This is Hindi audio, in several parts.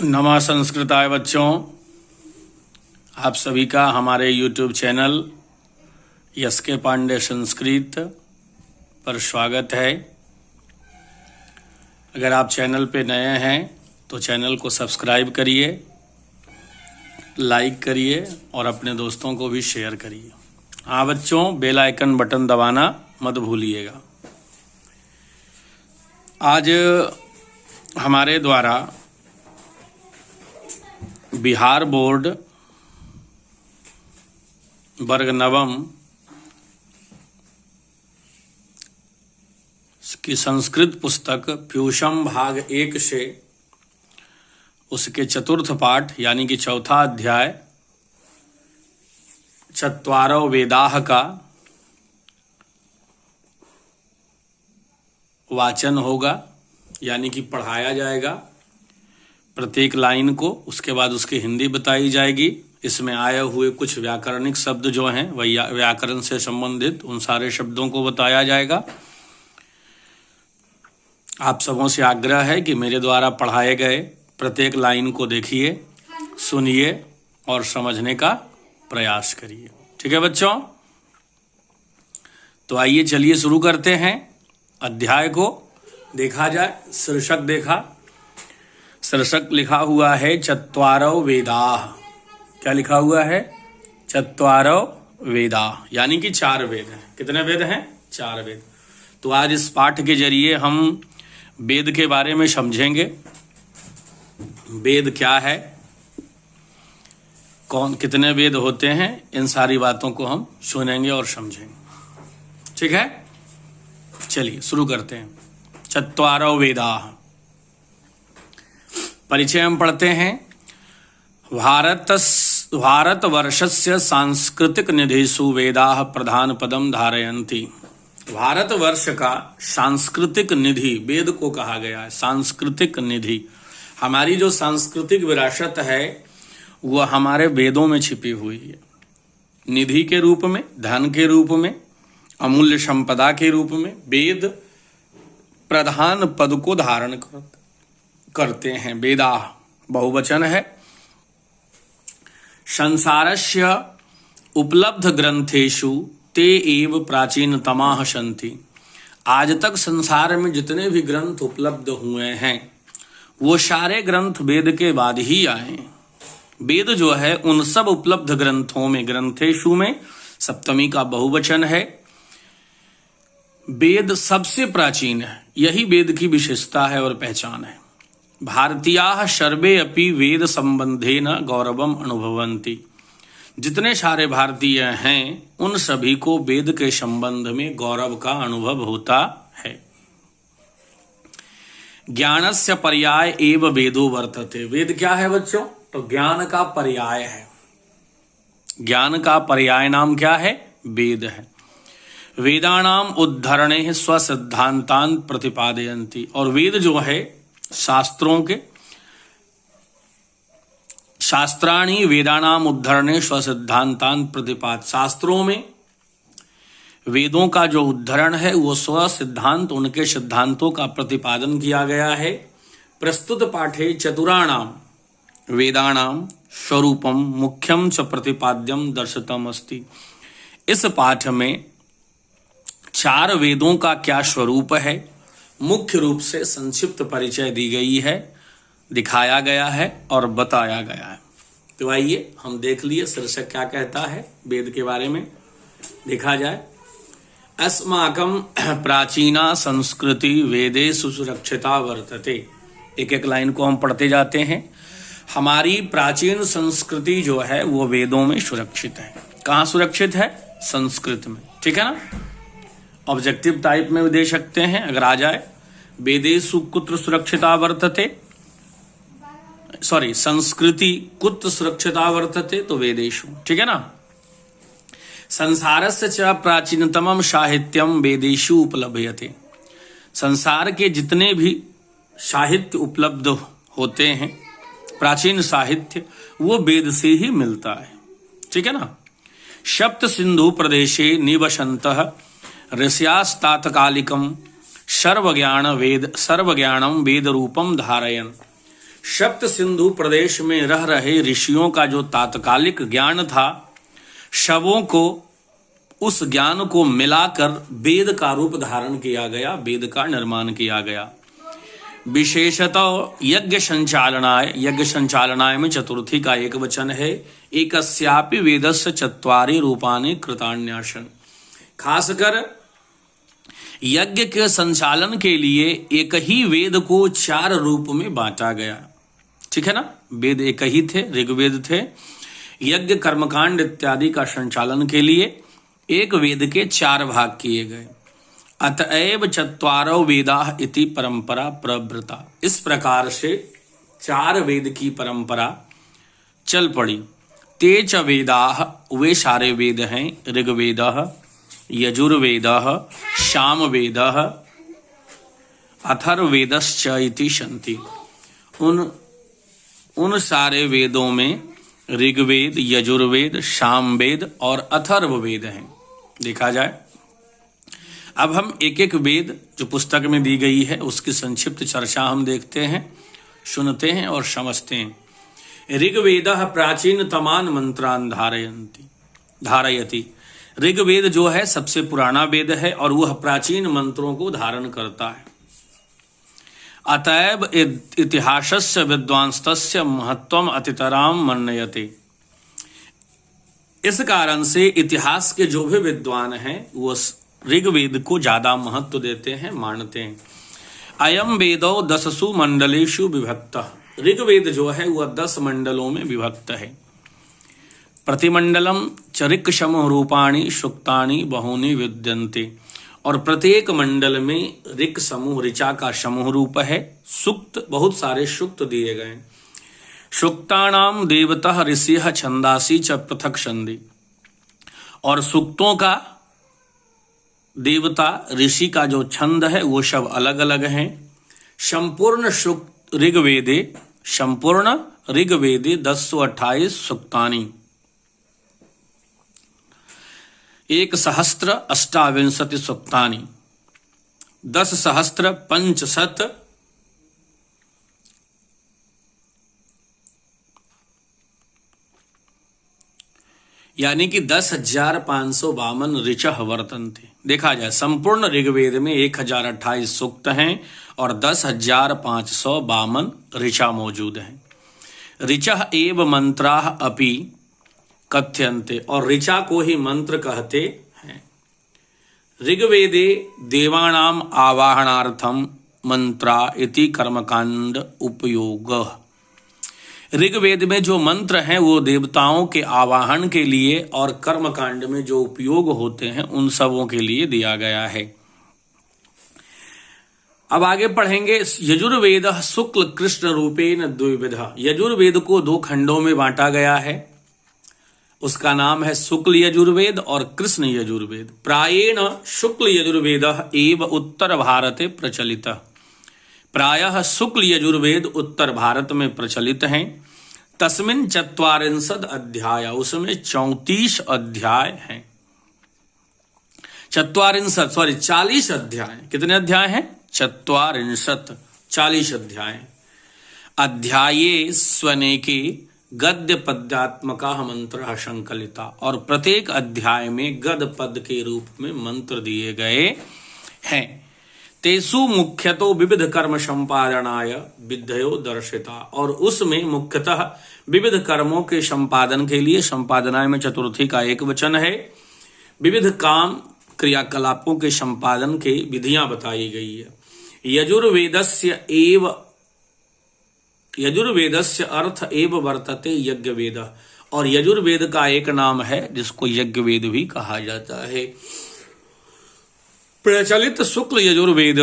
नमः संस्कृताय बच्चों, आप सभी का हमारे YouTube चैनल एस.के. पांडे संस्कृत पर स्वागत है। अगर आप चैनल पे नए हैं तो चैनल को सब्सक्राइब करिए, लाइक करिए और अपने दोस्तों को भी शेयर करिए। हाँ बच्चों, बेल आइकन बटन दबाना मत भूलिएगा। आज हमारे द्वारा बिहार बोर्ड वर्ग नवम की संस्कृत पुस्तक प्यूषम भाग 1 से उसके चतुर्थ पाठ यानी कि चौथा अध्याय चत्वारो वेदाः का वाचन होगा, यानी कि पढ़ाया जाएगा प्रत्येक लाइन को। उसके बाद उसकी हिंदी बताई जाएगी। इसमें आए हुए कुछ व्याकरणिक शब्द जो हैं वही व्याकरण से संबंधित उन सारे शब्दों को बताया जाएगा। आप सबों से आग्रह है कि मेरे द्वारा पढ़ाए गए प्रत्येक लाइन को देखिए, सुनिए और समझने का प्रयास करिए। ठीक है बच्चों, तो आइए चलिए शुरू करते हैं। अध्याय को देखा जाए। शीर्षक देखा, शीर्षक लिखा हुआ है चत्वारो वेदाः। क्या लिखा हुआ है? चत्वारो वेदाः, यानी कि 4 वेद हैं। कितने वेद हैं? 4 वेद। तो आज इस पाठ के जरिए हम वेद के बारे में समझेंगे। वेद क्या है, कितने वेद होते हैं, इन सारी बातों को हम सुनेंगे और समझेंगे। ठीक है, चलिए शुरू करते हैं। चत्वारो वेदाः परिचय हम पढ़ते हैं। भारतवर्षस्य सांस्कृतिक निधिषु वेदाः प्रधान पदम धारयन्ति। भारतवर्ष का सांस्कृतिक निधि वेद को कहा गया है। सांस्कृतिक निधि, हमारी जो सांस्कृतिक विरासत है वह हमारे वेदों में छिपी हुई है। निधि के रूप में, धन के रूप में, अमूल्य संपदा के रूप में वेद प्रधान पद को धारण करते हैं। वेदाः बहुवचन है। संसारस्य उपलब्ध ग्रंथेषु ते एव प्राचीनतमाः सन्ति। आज तक संसार में जितने भी ग्रंथ उपलब्ध हुए हैं वो सारे ग्रंथ वेद के बाद ही आए। वेद जो है उन सब उपलब्ध ग्रंथों में, ग्रंथेषु में सप्तमी का बहुवचन है। वेद सबसे प्राचीन है, यही वेद की विशेषता है और पहचान है। भारतीयाः सर्वे अपि वेद संबंधेन गौरवम अनुभवन्ति। जितने सारे भारतीय हैं उन सभी को वेद के संबंध में गौरव का अनुभव होता है। ज्ञानस्य पर्याय एव वेदो वर्तते। वेद क्या है बच्चों? तो ज्ञान का पर्याय है। ज्ञान का पर्याय नाम क्या है? वेद है। वेदानाम उद्धरणे स्वसिद्धांतान प्रतिपादयन्ति। और वेद जो है शास्त्रों के, शास्त्राणि वेदानाम उद्धरणे स्वसिद्धांतान प्रतिपाद। शास्त्रों में वेदों का जो उद्धरण है वो स्वसिद्धांत, उनके सिद्धांतों का प्रतिपादन किया गया है। प्रस्तुत पाठे चतुराणाम वेदानाम स्वरूपम मुख्यम च प्रतिपाद्यम दर्शितम अस्ति। इस पाठ में 4 वेदों का क्या स्वरूप है, मुख्य रूप से संक्षिप्त परिचय दी गई है, दिखाया गया है और बताया गया है। तो आइए हम देख लिए शीर्षक क्या कहता है वेद के बारे में। देखा जाए। अस्माकं प्राचीना संस्कृति वेदेषु सुरक्षिता वर्तते। एक एक लाइन को हम पढ़ते जाते हैं। हमारी प्राचीन संस्कृति जो है वो वेदों में सुरक्षित है। कहाँ सुरक्षित है? संस्कृत में। ठीक है ना। ऑब्जेक्टिव टाइप में भी दे सकते हैं अगर आ जाए। वेदेषु कुत्र सुरक्षिता वर्तते, सॉरी संस्कृति कुत्र सुरक्षिता वर्तते, तो वेदेषु। ठीक है ना। संसारस्य च प्राचीनतमं साहित्यम वेदेषु उपलभ्यते। संसार के जितने भी साहित्य उपलब्ध होते हैं, प्राचीन साहित्य, वो वेद से ही मिलता है। ठीक है ना। सप्त सिंधु प्रदेशे निवसन्तः ऋष्यास्तात्कालिकम सर्वज्ञानम वेद रूपम धारयन। सप्त सिंधु प्रदेश में रह रहे ऋषियों का जो तात्कालिक ज्ञान था, शवों को उस ज्ञान को मिलाकर वेद का रूप धारण किया गया, वेद का निर्माण किया गया। विशेषतः यज्ञ संचालनाय में चतुर्थी का एक वचन है, एकस्यापि वेदस्य चत्वारि रूपाणि कृतान्यासन। खासकर यज्ञ के संचालन के लिए एक ही वेद को 4 रूप में बांटा गया, ठीक है ना। वेद एक ही थे, ऋग्वेद थे। यज्ञ कर्मकांड इत्यादि का संचालन के लिए एक वेद के 4 भाग किए गए। अतएव चत्वारो वेदाः इति परंपरा प्रवृत्ता। इस प्रकार से 4 वेद की परंपरा चल पड़ी। ते च वेदाः, वे सारे वेद हैं, ऋग्वेदः, यजुर्वेदः, सामवेदः, अथर्ववेदश्च इति सन्ति। उन सारे वेदों में ऋग्वेद, यजुर्वेद, सामवेद और अथर्ववेद हैं। देखा जाए, अब हम एक एक वेद जो पुस्तक में दी गई है उसकी संक्षिप्त चर्चा हम देखते हैं, सुनते हैं और समझते हैं। ऋग्वेदः प्राचीनतमान् मंत्रान् धारयति। ऋग्वेद जो है सबसे पुराना वेद है और वह प्राचीन मंत्रों को धारण करता है। अतएव इतिहासस्य विद्वांस्तस्य महत्वम अतितराम मन्यते। इस कारण से इतिहास के जो भी विद्वान हैं वो ऋग्वेद को ज्यादा महत्व देते हैं, मानते हैं। अयम वेदो 10 मंडलेषु विभक्तः। ऋग्वेद जो है वह 10 मंडलों में विभक्त है। प्रतिमंडलम चरिक समूह रूपाणी सूक्तानि बहूनि विद्यन्ते। और प्रत्येक मंडल में ऋक समूह, ऋचा का समूह रूप है, सूक्त बहुत सारे सूक्त दिए गए। सूक्तानाम देवतः ऋषिः छंदासी च पृथक छंदी। और सूक्तों का देवता ऋषि का जो छंद है वो सब अलग अलग हैं। संपूर्ण ऋग्वेदे 1028 सूक्तानि 1028 सूक्तानि 10,500 यानी कि 10,552 ऋचः वर्तन्ते। देखा जाए संपूर्ण ऋग्वेद में 1028 सूक्त हैं और 10,552 ऋचा मौजूद हैं। ऋचः एव मंत्राः अपि कथ्यन्ते। और ऋचा को ही मंत्र कहते हैं। ऋग्वेदे देवानाम आवाहनार्थम मंत्रा इति कर्मकांड उपयोगः। ऋग्वेद में जो मंत्र हैं वो देवताओं के आवाहन के लिए और कर्मकांड में जो उपयोग होते हैं उन सबों के लिए दिया गया है। अब आगे पढ़ेंगे। यजुर्वेद शुक्ल कृष्ण रूपेण द्विविधः। यजुर्वेद को 2 खंडों में बांटा गया है। उसका नाम है शुक्ल यजुर्वेद और कृष्ण यजुर्वेद। प्रायेण शुक्ल यजुर्वेदः एव उत्तर भारते प्रचलितः। प्रायः शुक्ल यजुर्वेद उत्तर भारत में प्रचलित हैं। तस्मिन् 40 अध्याय, उसमें 34 अध्याय हैं। 40 अध्याय। कितने अध्याय हैं? 40 अध्याय। अध्याये स्वनेके गद्य पद्यात्मका मंत्र संकलिता। और प्रत्येक अध्याय में गद पद के रूप में मंत्र दिए गए हैं। तेसु मुख्यतो विविध कर्म संपादनाय विधयो दर्शिता। और उसमें मुख्यतः विविध कर्मों के संपादन के लिए, संपादनाय में चतुर्थी का एक वचन है, विविध काम क्रियाकलापों के संपादन के विधियां बताई गई है। यजुर्वेदस्य अर्थ एव वर्तते यज्ञवेद। और यजुर्वेद का एक नाम है जिसको यज्ञवेद भी कहा जाता है। प्रचलित शुक्ल यजुर्वेद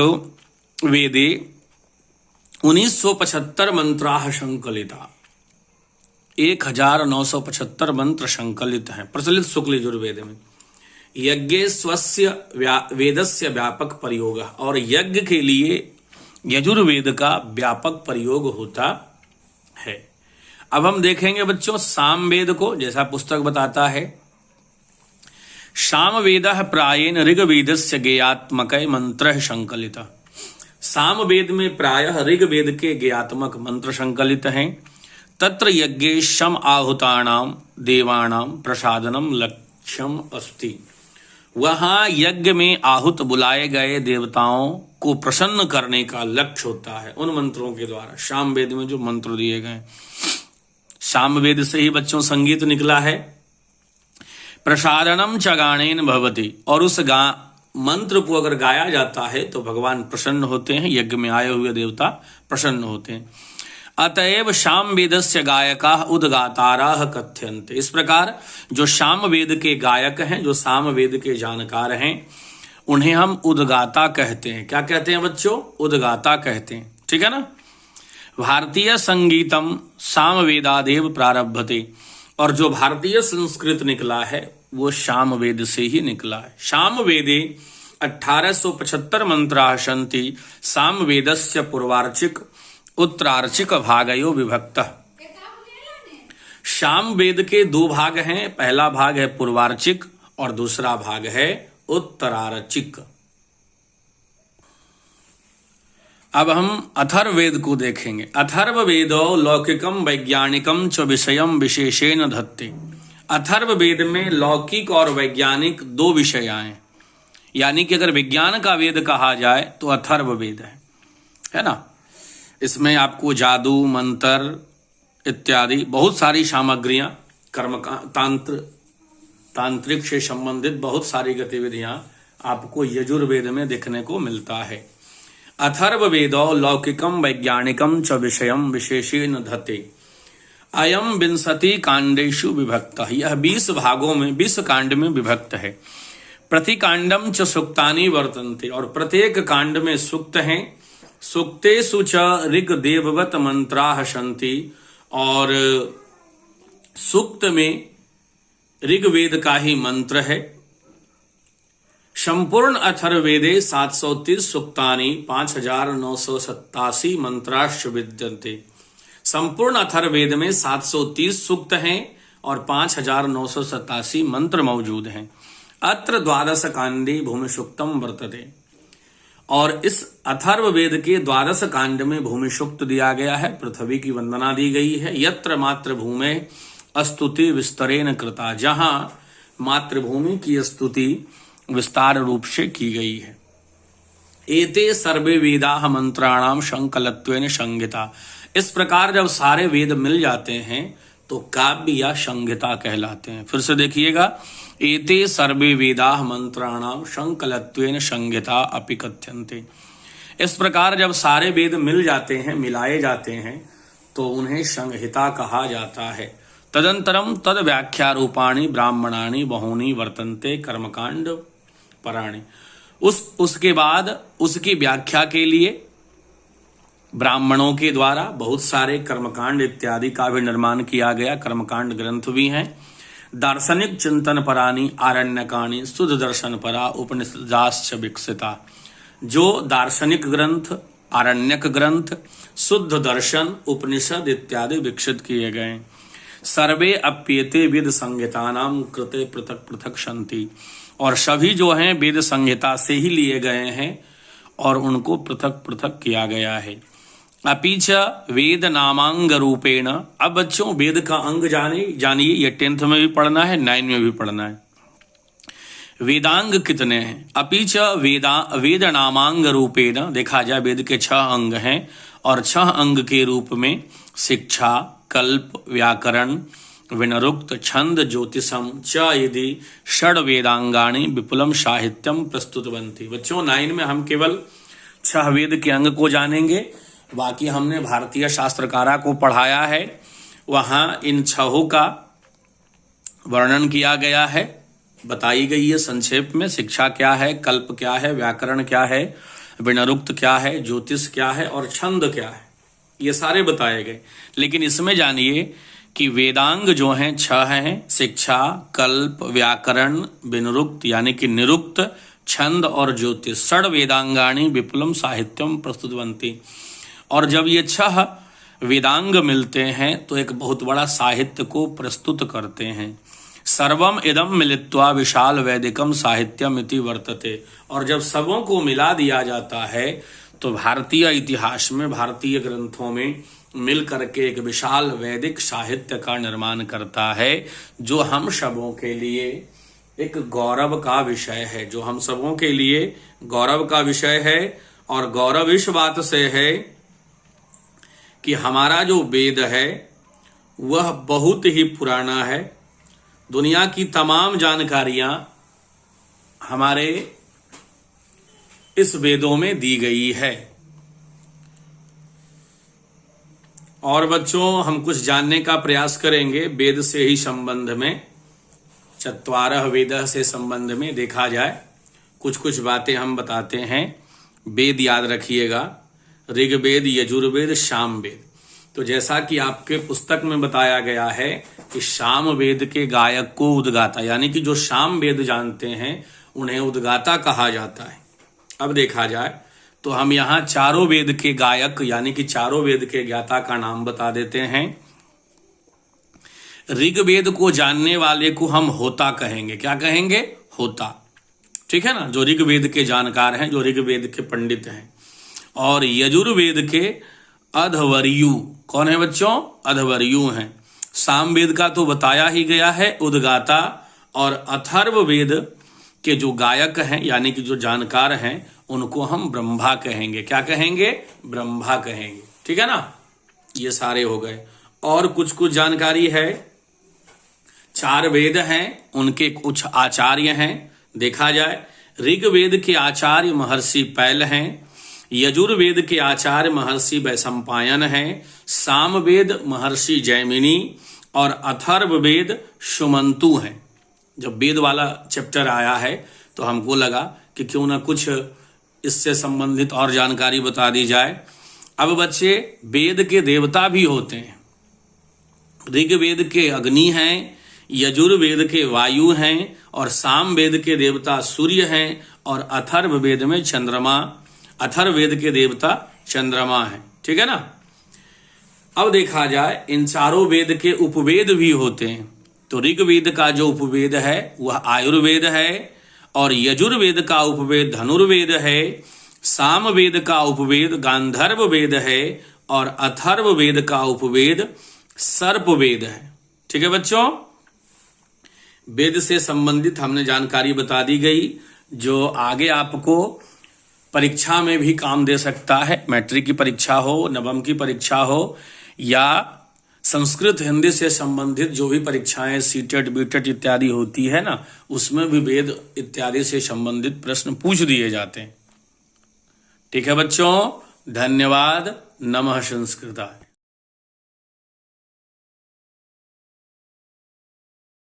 वेदे 1975 मंत्राः संकलिता। 1975 मंत्र संकलित हैं प्रचलित शुक्ल यजुर्वेद में। यज्ञे स्वस्य वेदस्य व्यापक प्रयोग। और यज्ञ के लिए यजुर्वेद का व्यापक प्रयोग होता है। अब हम देखेंगे बच्चों सामवेद को, जैसा पुस्तक बताता है। सामवेदः प्रायेण ऋग्वेदस्य गेयात्मक मंत्रः संकलितः। सामवेद में प्रायः ऋग्वेद के ज्ञात्मक मंत्र संकलित हैं। तत्र यज्ञेशम आहुतानाम देवानाम प्रसादनम लक्ष्यम अस्ति। वहां यज्ञ में आहूत बुलाए गए देवताओं को प्रसन्न करने का लक्ष्य होता है उन मंत्रों के द्वारा। सामवेद में जो मंत्र दिए गए, सामवेद से ही बच्चों संगीत निकला है। प्रसादनम च गानेन भवति, और उस मंत्र को अगर गाया जाता है तो भगवान प्रसन्न होते हैं, यज्ञ में आए हुए देवता प्रसन्न होते हैं। अतएव सामवेदस्य गायका उद्गाताराः कथ्यन्ते। इस प्रकार जो सामवेद के गायक हैं, जो सामवेद के जानकार हैं, उन्हें हम उद्गाता कहते हैं। क्या कहते हैं बच्चों? उद्गाता कहते हैं। ठीक है ना। भारतीय संगीतम सामवेदादेव प्रारभते, और जो भारतीय संस्कृत निकला है वो सामवेद से ही निकला है। सामवेदे 1875 मंत्राः सन्ति, सामवेदस्य पूर्वार्चिक उत्तरार्चिक भागयो विभक्तः। सामवेद के दो भाग हैं, पहला भाग है पूर्वार्चिक और दूसरा भाग है उत्तरार्चिक। अब हम अथर्ववेद को देखेंगे। अथर्ववेदो लौकिकम वैज्ञानिकम च विषयम विशेषेण धत्ते। अथर्ववेद में लौकिक और वैज्ञानिक दो विषय आए, यानी कि अगर विज्ञान का वेद कहा जाए तो अथर्ववेद है ना। इसमें आपको जादू, मंत्र इत्यादि बहुत सारी सामग्रियां, तांत्रिक से संबंधित बहुत सारी गतिविधियां आपको यजुर्वेद में देखने को मिलता है। अथर्ववेदो लौकिकम वैज्ञानिकम च विषयम विशेषेण धत्ते। अयम विंशति कांडेषु विभक्त। यह 20 भागों में 20 कांड में विभक्त है। प्रति कांडम च सूक्तानि वर्तन्ते, और प्रत्येक कांड में सूक्त हैं। सूक्तेषु च ऋग्देववत मंत्राः सन्ति, और सूक्त में ऋग्वेद का ही मंत्र है। संपूर्ण अथर्ववेदे 730 सूक्तानि 5987 मंत्राश्च विद्यन्ते। संपूर्ण अथर्ववेद में 730 सूक्त हैं और 5987 मंत्र मौजूद हैं। अत्र 12 कांडे भूमि सूक्तम वर्तते, और इस अथर्ववेद के 12 कांड में भूमि सूक्त दिया गया है, पृथ्वी की वंदना दी गई है। यत्र मातृभूमे स्तुति विस्तरेण कृता, जहां मातृभूमि की स्तुति विस्तार रूप से की गई है। एते सर्वे वेदाः मंत्राणाम संकलत्वेन संहिता। इस प्रकार जब सारे वेद मिल जाते हैं तो काव्य या संहिता कहलाते हैं। फिर से देखिएगा, एते सर्वे वेदाः मंत्राणाम संकलत्वेन संहिता अपि कथ्यन्ते। इस प्रकार जब सारे वेद मिल जाते हैं, मिलाए जाते हैं, तो उन्हें संहिता कहा जाता है। तदंतरम तद व्याख्या रूपाणि ब्राह्मणानि बहूनि वर्तन्ते कर्मकांड पराणि। उसके बाद उसकी व्याख्या के लिए ब्राह्मणों के द्वारा बहुत सारे कर्मकांड इत्यादि का भी निर्माण किया गया। कर्मकांड ग्रंथ भी हैं। दार्शनिक चिंतन परानी आरण्यकानी शुद्ध दर्शन परा उपनिषदाश्च विकसिता। जो दार्शनिक ग्रंथ, आरण्यक ग्रंथ, शुद्ध दर्शन, उपनिषद इत्यादि विकसित किए गए। सर्वे अप्येते वेद संहितानाम कृते पृथक पृथक सन्ति, और सभी जो हैं वेद संहिता से ही लिए गए हैं और उनको पृथक पृथक किया गया है। अपीच वेद नामांग रूपेण। अब बच्चों वेद का अंग जानिए, ये 10th में भी पढ़ना है, 9 में भी पढ़ना है। वेदांग कितने हैं? अपीच वेद नामांग रूपेण, देखा जाए वेद के 6 अंग हैं, और 6 अंग के रूप में शिक्षा, कल्प, व्याकरण, विनरुक्त, छंद, ज्योतिषम च यदि षड वेदांगानि विपुलम साहित्यम प्रस्तुतवन्ति। बच्चों 9 में हम केवल 6 वेद के अंग को जानेंगे, बाकी हमने भारतीय शास्त्रकारा को पढ़ाया है, वहां इन 6 का वर्णन किया गया है, बताई गई है संक्षेप में। शिक्षा क्या है, कल्प क्या है, व्याकरण क्या है, विनरुक्त क्या है, ज्योतिष क्या है और छंद क्या है, ये सारे बताए गए। लेकिन इसमें जानिए कि वेदांग जो हैं 6 हैं, शिक्षा, कल्प, व्याकरण, विनरुक्त यानी कि निरुक्त, छंद और ज्योतिष। षड वेदांगानि विपुलम साहित्यम प्रस्तुतवन्ति। और जब ये 6 वेदांग मिलते हैं तो एक बहुत बड़ा साहित्य को प्रस्तुत करते हैं। सर्वम इदम मिलित्वा विशाल वैदिकम साहित्यम इति वर्तते। और जब सबों को मिला दिया जाता है तो भारतीय इतिहास में, भारतीय ग्रंथों में मिल करके एक विशाल वैदिक साहित्य का निर्माण करता है, जो हम सबों के लिए एक गौरव का विषय है, जो हम सबों के लिए गौरव का विषय है। और गौरव इस बात से है कि हमारा जो वेद है वह बहुत ही पुराना है। दुनिया की तमाम जानकारियां हमारे इस वेदों में दी गई है। और बच्चों, हम कुछ जानने का प्रयास करेंगे वेद से ही संबंध में, चत्वारः वेदः से संबंध में देखा जाए। कुछ कुछ बातें हम बताते हैं। वेद याद रखिएगा, ऋग्वेद, यजुर्वेद, सामवेद। तो जैसा कि आपके पुस्तक में बताया गया है कि सामवेद के गायक को उद्गाता, यानी कि जो सामवेद जानते हैं उन्हें उद्गाता कहा जाता है। अब देखा जाए तो हम यहाँ चारों वेद के गायक यानी कि चारों वेद के ज्ञाता का नाम बता देते हैं। ऋग्वेद को जानने वाले को हम होता कहेंगे। क्या कहेंगे? होता। ठीक है ना, जो ऋग्वेद के जानकार हैं, जो ऋग्वेद के पंडित हैं। और यजुर्वेद के अध्वर्यु, कौन है बच्चों? अध्वर्यु हैं। सामवेद का तो बताया ही गया है, उद्गाता। और अथर्ववेद के जो गायक हैं यानी कि जो जानकार हैं उनको हम ब्रह्मा कहेंगे। क्या कहेंगे? ब्रह्मा कहेंगे। ठीक है ना, ये सारे हो गए। और कुछ कुछ जानकारी है। चार वेद हैं, उनके कुछ आचार्य हैं। देखा जाए, ऋग्वेद के आचार्य महर्षि पैल हैं, यजुर्वेद के आचार्य महर्षि वैशंपायन हैं, सामवेद महर्षि जैमिनी और अथर्ववेद सुमंतु हैं। जब वेद वाला चैप्टर आया है तो हमको लगा कि क्यों ना कुछ इससे संबंधित और जानकारी बता दी जाए। अब बच्चे, वेद के देवता भी होते हैं। ऋग्वेद के अग्नि हैं, यजुर्वेद के वायु हैं और सामवेद के देवता सूर्य हैं और अथर्ववेद में चंद्रमा, अथर्ववेद के देवता चंद्रमा हैं। ठीक है ना। अब देखा जाए, इन चारों वेद के उपवेद भी होते हैं। तो ऋग्वेद का जो उपवेद है वह आयुर्वेद है और यजुर्वेद का उपवेद धनुर्वेद है, सामवेद का उपवेद गांधर्व वेद है और अथर्ववेद का उपवेद सर्पवेद है। ठीक है बच्चों, वेद से संबंधित हमने जानकारी बता दी गई, जो आगे आपको परीक्षा में भी काम दे सकता है। मैट्रिक की परीक्षा हो, नवम की परीक्षा हो या संस्कृत हिंदी से संबंधित जो भी परीक्षाएं सीटेट बीटेट इत्यादि होती है ना, उसमें भी वेद इत्यादि से संबंधित प्रश्न पूछ दिए जाते हैं। ठीक है बच्चों, धन्यवाद। नमः संस्कृताय।